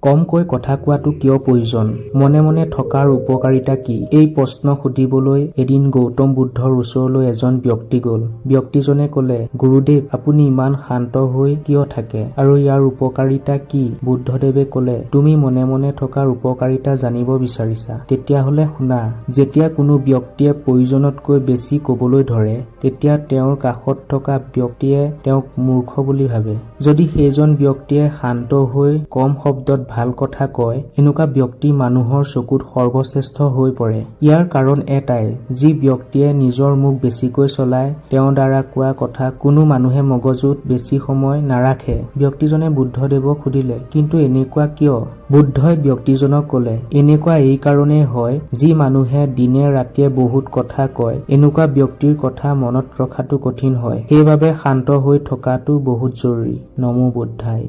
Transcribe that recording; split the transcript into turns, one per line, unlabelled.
কমকৈ কথা কোৱাটো কিয় প্ৰয়োজন? মনে মনে থকাৰ উপকাৰিতা কি? এই প্ৰশ্ন সুধিবলৈ এদিন গৌতম বুদ্ধৰ ওচৰলৈ এজন ব্যক্তি গ'ল। ব্যক্তিজনে ক'লে, গুৰুদেৱ, আপুনি ইমান শান্ত হৈ কিয় থাকে আৰু ইয়াৰ উপকাৰিতা কি? বুদ্ধদেৱে ক'লে, তুমি মনে মনে থকাৰ উপকাৰিতা জানিব বিচাৰিছা? তেতিয়াহ'লে শুনা। যেতিয়া কোনো ব্যক্তিয়ে প্ৰয়োজনতকৈ বেছি ক'বলৈ ধৰে, তেতিয়া তেওঁৰ কাষত থকা ব্যক্তিয়ে তেওঁক মূৰ্খ বুলি ভাবে। যদি সেইজন ব্যক্তিয়ে শান্ত হৈ কম শব্দত ভাল কথা কয়, এনেকুৱা ব্যক্তি মানুহৰ চকুত সৰ্বশ্ৰেষ্ঠ হৈ পৰে। ইয়াৰ কাৰণ এটাই, যি ব্যক্তিয়ে নিজৰ মুখ বেছিকৈ চলায়, তেওঁৰ দ্বাৰা কোৱা কথা কোনো মানুহে মগজুত বেছি সময় নাৰাখে। ব্যক্তিজনে বুদ্ধদেৱক সুধিলে, কিন্তু এনেকুৱা কিয়? বুদ্ধই ব্যক্তিজনক ক'লে, এনেকুৱা এই কাৰণেই হয়, যি মানুহে দিনে ৰাতিয়ে বহুত কথা কয়, এনেকুৱা ব্যক্তিৰ কথা মনত ৰখাটো কঠিন হয়। সেইবাবে শান্ত হৈ থকাটো বহুত জৰুৰী। নমো বুদ্ধায়।